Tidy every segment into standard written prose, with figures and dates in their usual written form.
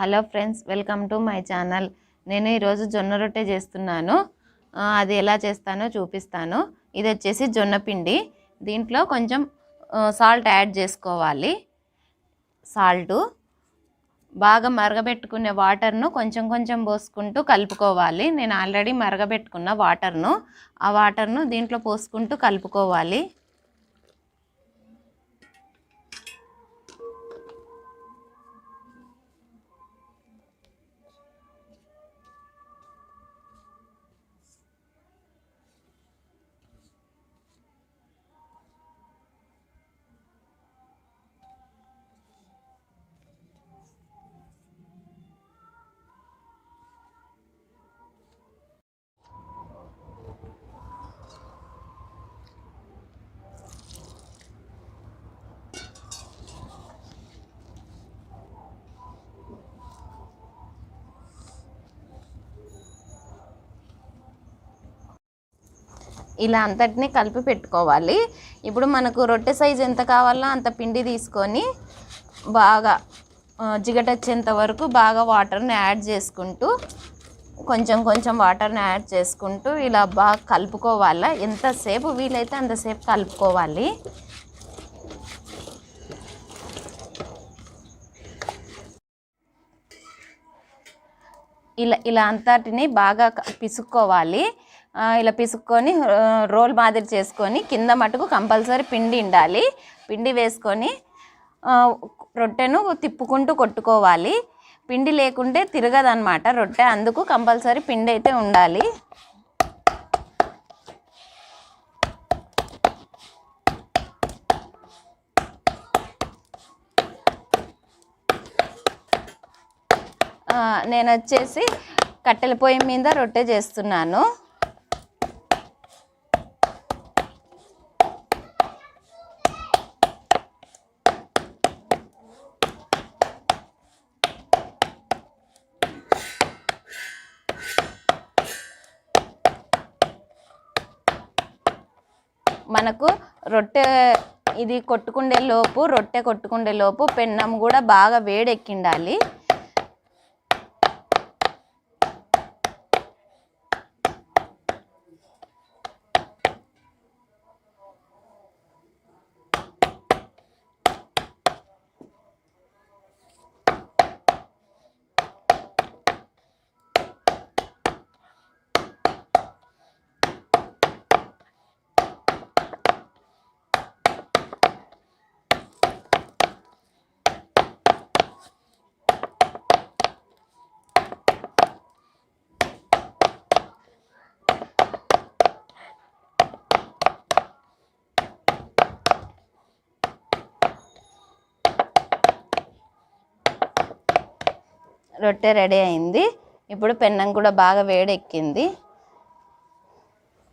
Hello friends, welcome to my channel. నేను ఈరోజు జొన్న రొట్టె చేస్తున్నాను. అది ఎలా చేస్తానో చూపిస్తాను. ఇది వచ్చేసి జొన్న పిండి. దీంట్లో కొంచెం సాల్ట్ యాడ్ చేసుకోవాలి. సాల్టు బాగా మరగబెట్టుకునే వాటర్ను కొంచెం కొంచెం పోసుకుంటూ కలుపుకోవాలి. నేను ఆల్రెడీ మరగబెట్టుకున్న ఆ వాటర్ను దీంట్లో పోసుకుంటూ కలుపుకోవాలి. ఇలా అంతటినీ కలిపి పెట్టుకోవాలి. ఇప్పుడు మనకు రొట్టె సైజు ఎంత కావాలో అంత పిండి తీసుకొని బాగా జిగటొచ్చేంత వరకు బాగా వాటర్ని యాడ్ చేసుకుంటూ కొంచెం కొంచెం వాటర్ని యాడ్ చేసుకుంటూ ఇలా బాగా కలుపుకోవాలి. ఎంతసేపు వీలైతే అంతసేపు కలుపుకోవాలి. ఇలా అంతటిని బాగా పిసుక్కోవాలి. ఇలా పిసుక్కొని రోల్ మాదిరి చేసుకొని కింద మటుకు కంపల్సరీ పిండి ఉండాలి. పిండి వేసుకొని రొట్టెను తిప్పుకుంటూ కొట్టుకోవాలి. పిండి లేకుంటే తిరగదన్నమాట రొట్టె, అందుకు కంపల్సరీ పిండి అయితే ఉండాలి. నేను వచ్చేసి కట్టెల పొయ్యి మీద రొట్టె చేస్తున్నాను. మనకు రొట్టె రొట్టె కొట్టుకుండే లోపు పెన్నం కూడా బాగా వేడెక్కిండాలి. రొట్టె రెడీ అయింది. ఇప్పుడు పెన్నం కూడా బాగా వేడెక్కింది.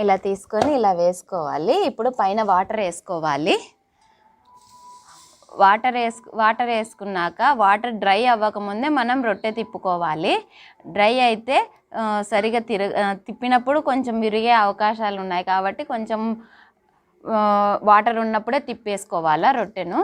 ఇలా తీసుకొని ఇలా వేసుకోవాలి. ఇప్పుడు పైన వాటర్ వేసుకోవాలి. వాటర్ వేసుకున్నాక వాటర్ డ్రై అవ్వకముందే మనం రొట్టె తిప్పుకోవాలి. డ్రై అయితే సరిగా తిప్పినప్పుడు కొంచెం విరిగే అవకాశాలు ఉన్నాయి కాబట్టి కొంచెం వాటర్ ఉన్నప్పుడే తిప్పేసుకోవాలా రొట్టెను.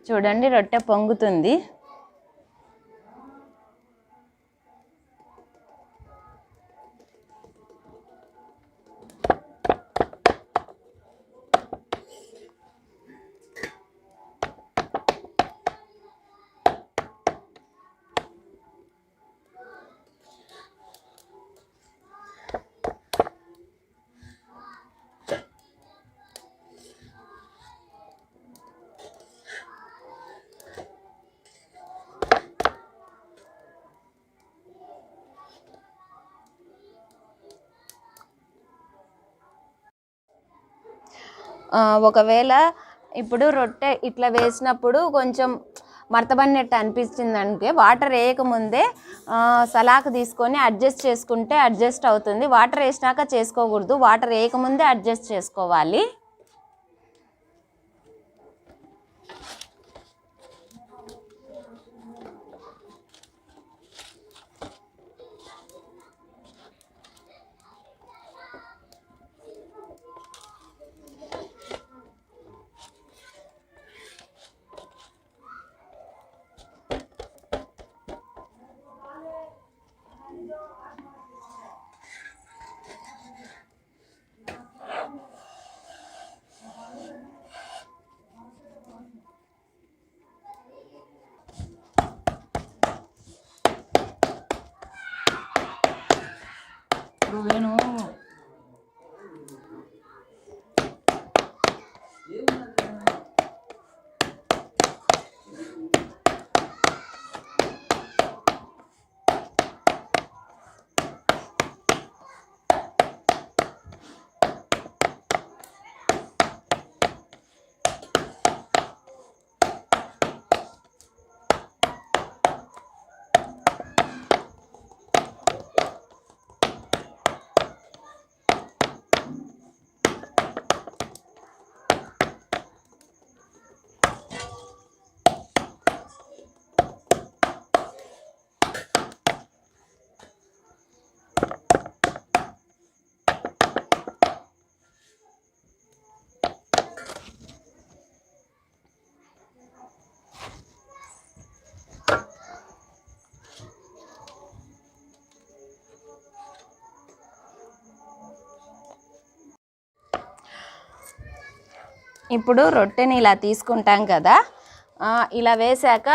చూడండి రొట్టె పొంగుతుంది. ఒకవేళ ఇప్పుడు రొట్టె ఇట్లా వేసినప్పుడు కొంచెం మడతబడినట్టు అనిపించిందంటే వాటర్ వేయకముందే సలాకు తీసుకొని అడ్జస్ట్ చేసుకుంటే అడ్జస్ట్ అవుతుంది. వాటర్ వేసినాక చేసుకోకూడదు, వాటర్ వేయకముందే అడ్జస్ట్ చేసుకోవాలి. ఇప్పుడు రొట్టెని ఇలా తీసుకుంటాం కదా, ఇలా వేసాక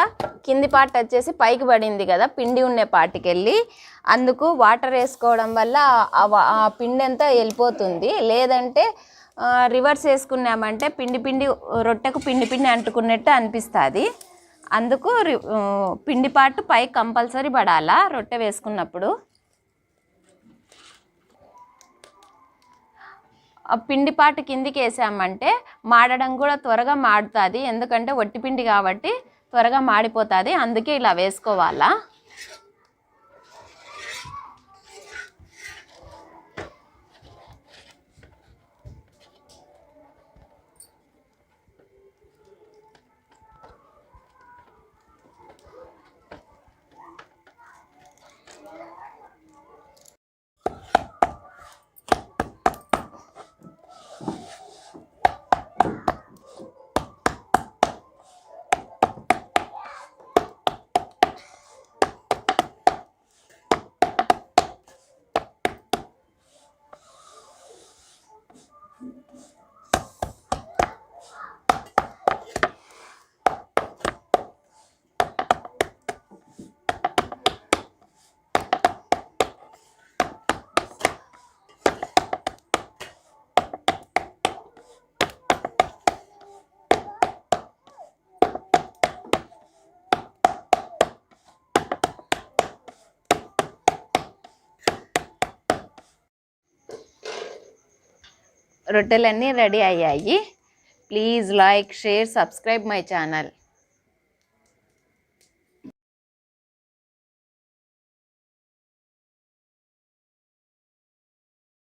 కింది పార్ట్ వచ్చేసి పైకి పడింది కదా పిండి ఉండే పార్ట్కి వెళ్ళి, అందుకు వాటర్ వేసుకోవడం వల్ల ఆ పిండి అంతా వెళ్ళిపోతుంది. లేదంటే రివర్స్ వేసుకున్నామంటే రొట్టెకు పిండి అంటుకున్నట్టు అనిపిస్తుంది. అందుకు పిండి పార్ట్ పైకి కంపల్సరీ పడాలా రొట్టె వేసుకున్నప్పుడు. పిండి పాటు కిందికి వేసామంటే మాడడం కూడా త్వరగా మాడుతుంది, ఎందుకంటే వట్టి పిండి కాబట్టి త్వరగా మాడిపోతుంది. అందుకే ఇలా వేసుకోవాలా. రొట్టెలన్నీ రెడీ అయ్యాయి. Please like, share, subscribe my channel.